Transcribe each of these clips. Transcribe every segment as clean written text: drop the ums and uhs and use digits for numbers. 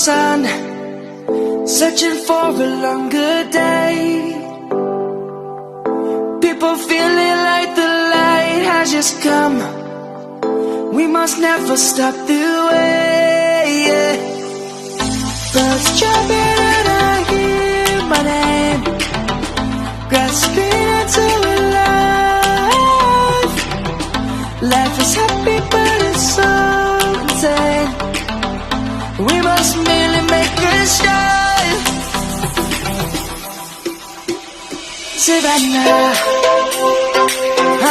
sun, searching for a longer day. People feeling like the light has just come. We must never stop the way. Birds jumping and I hear my name, grasping into life. Life is happy but it's so insane. We must merely make a start. Savannah,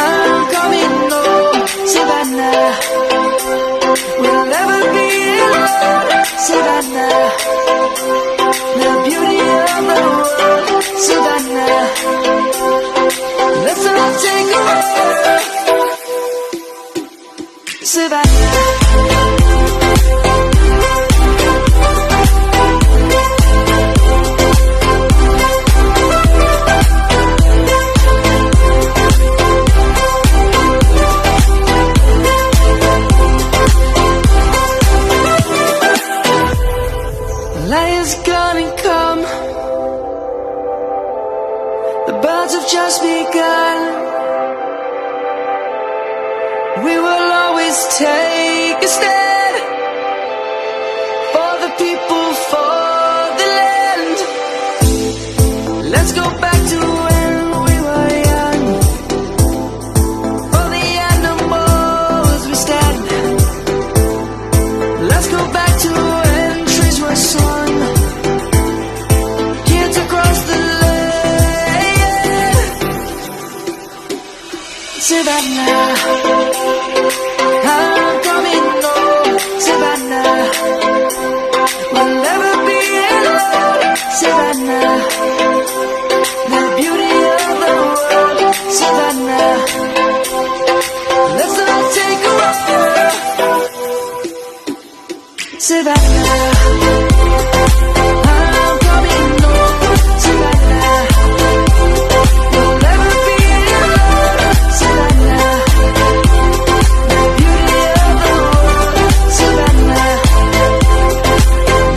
I'm coming home. Savannah, we'll never be alone. Savannah, the beauty of the world. Savannah, let's all take a walk. Savannah. Light is gonna come. The birds have just begun. We will always take a stand for the people, for the land. Let's go back to when we were young. For the animals we stand. Let's go back to when trees were swung. Kids across the land. Savannah, I'm coming home. Savannah, we'll never be alone. Savannah, the beauty of the world. Savannah, let's all take a walk. Savannah, I'm coming home. Savannah, we'll never be alone. Savannah, the beauty of the world. Savannah,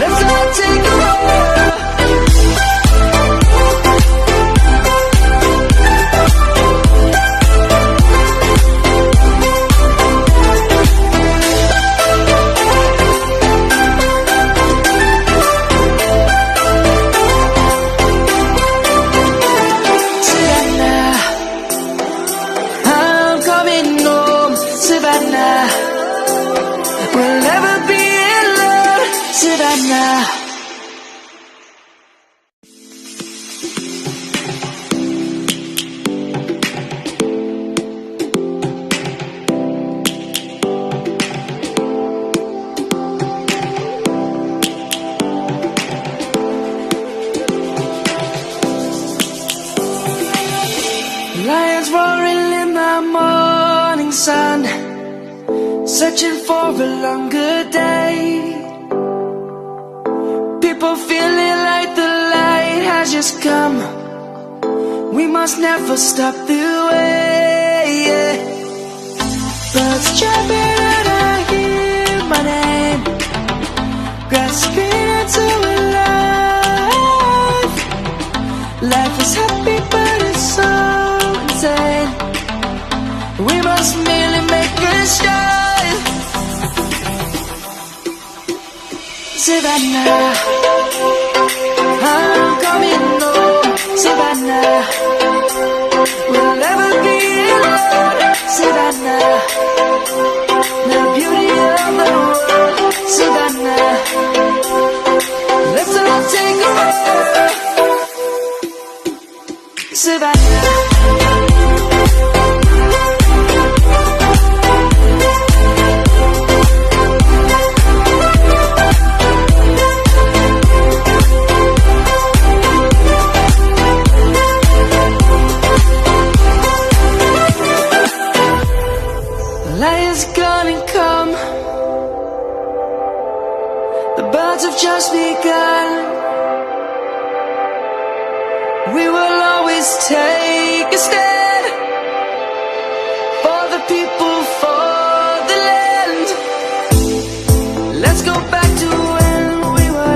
let's all take a walk. Savannah, I'm coming home. Savannah, we'll never be alone. Savannah. Lions roaring in the morning sun, searching for a longer day. People feeling like the light has just come. We must never stop the way. Birds jumping and I hear my name, grasping into life. Life is happy but it's so insane. We must merely make a start. Savannah, I'm coming home. Savannah, we'll never be alone. Savannah, the beauty of the world. Savannah, let's all take a walk. Savannah. Light is gonna come. The birds have just begun. We will always take a stand for the people, for the land. Let's go back to when we were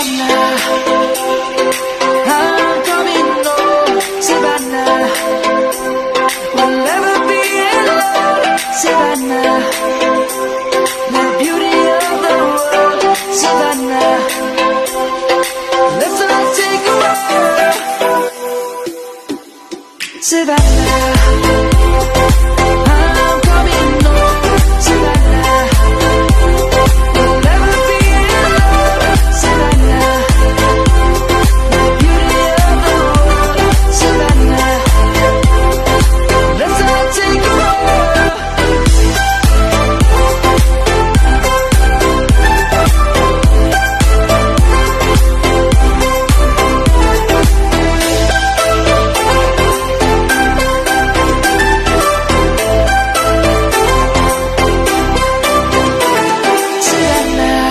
Savannah, I'm coming home, Savannah. We'll never be alone, Savannah. The beauty of the world, Savannah. Let's all take a walk, Savannah. I'm coming home, Savannah. We'll never be alone, Savannah. The beauty of the world, Savannah. Let's all take a walk. Savannah,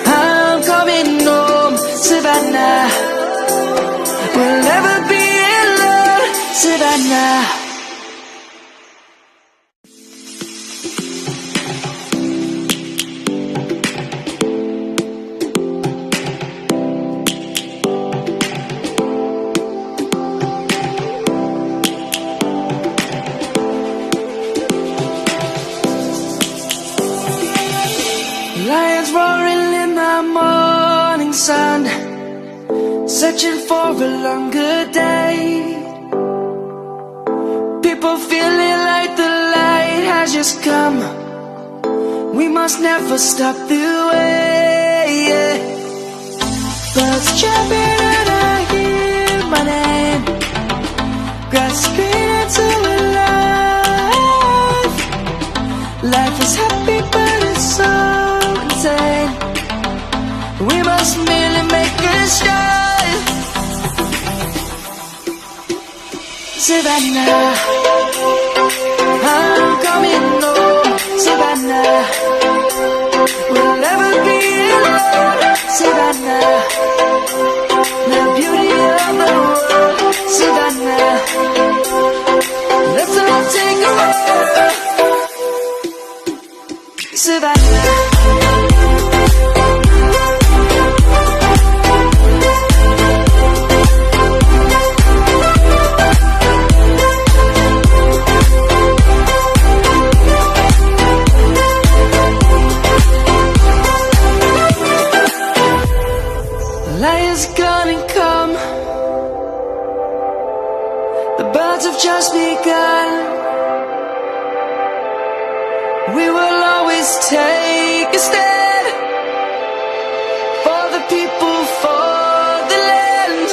I'm coming home, Savannah. We'll never be alone, Savannah. Lions roaring in the morning sun, searching for a longer day. People feeling like the light has just come. We must never stop the way. Birds chirping and I hear my name, grasping into a life. Life is happy but it's so insane. We must merely make a start. Savannah, I'm coming home, Savannah. We'll never be alone, Savannah. The beauty of the world, Savannah. Let's all take a walk, Savannah. Light is gonna come. The birds have just begun. We will always take a stand for the people, for the land.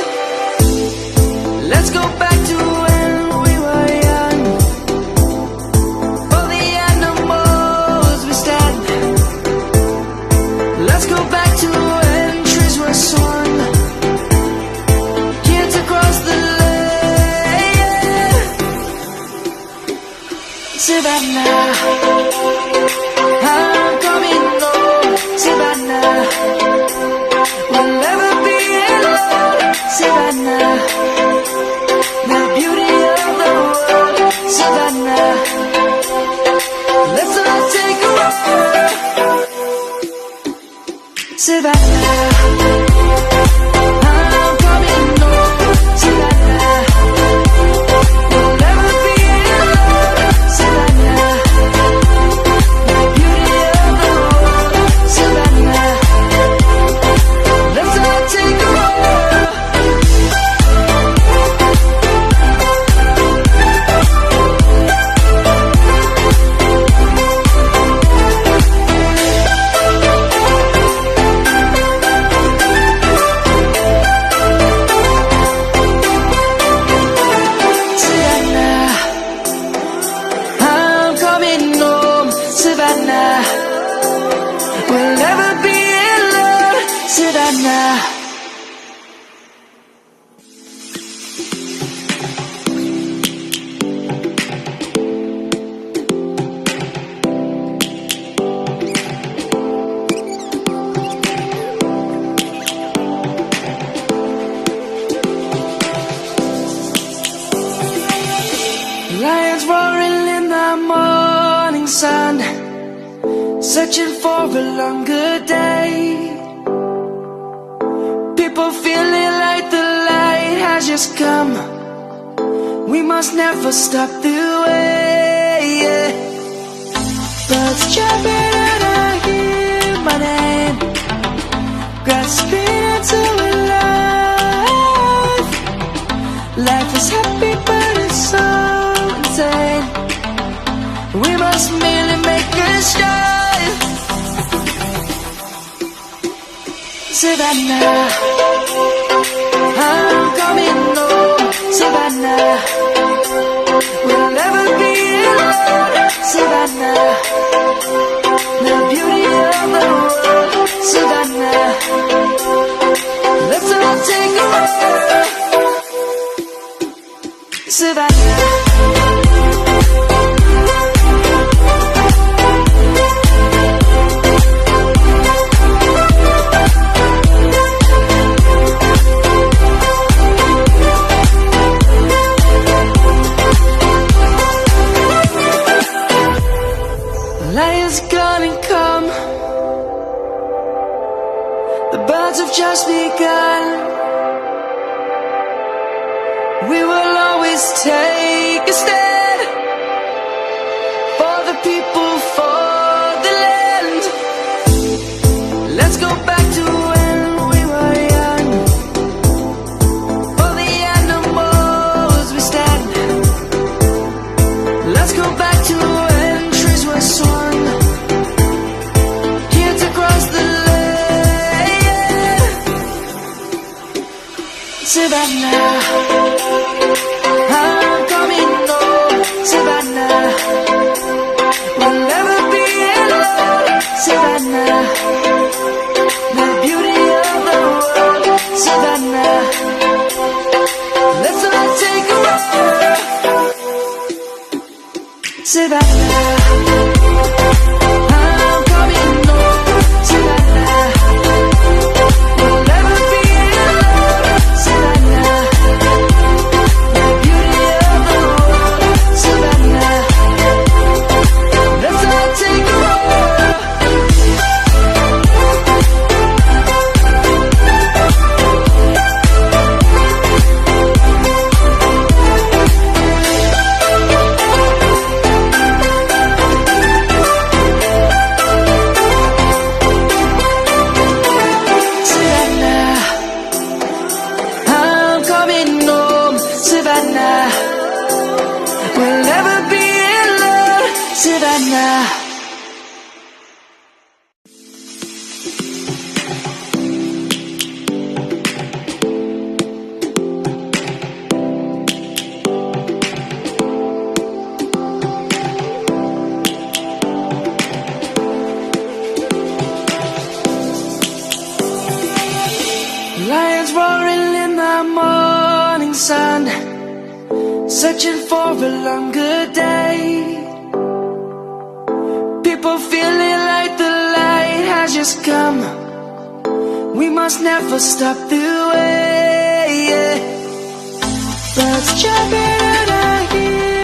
Let's go back to when we were young. For the animals we stand. Let's go back to when trees were swung. Kids across the land. Savannah, I'm coming home, Savannah. We'll never be alone, Savannah. The beauty of the world, Savannah. Let's all take a walk, Savannah. I'm coming home, Savannah. We'll never be alone, Savannah. The beauty of the world, Savannah. Let's all take a walk. Savannah, I'm coming home, Savannah. We'll never be alone, Savannah. Lions roaring in the morning sun, searching for a longer day. feeling like the light has just come. We must never stop the way, yeah. Birds chirping and I hear my name, grasping into life. Life is happy but it's so insane. We must merely make a start. Savannah, I'm coming home. Savannah, we'll never be alone. Savannah, the beauty of the world. Savannah, let's all take a walk. Savannah. Lion's gonna come. The birds have just begun. We will always take a stand for the people, for the land. Let's go back to when we were young. For the animals we stand. Let's go back to when trees were swung. Kids across the land. Savannah, I'm coming home. Savannah, we'll never be alone. Savannah, the beauty of the world. Savannah, let's all take a walk. Savannah, I'm coming home. Savannah, we'll never be alone. Savannah, the beauty of the world. Savannah, let's all take a walk. Savannah, I'm coming home. Savannah, we'll never be alone. Savannah. Lions roaring in the morning sun, searching for a longer day. People feeling like the light has just come. We must never stop the way.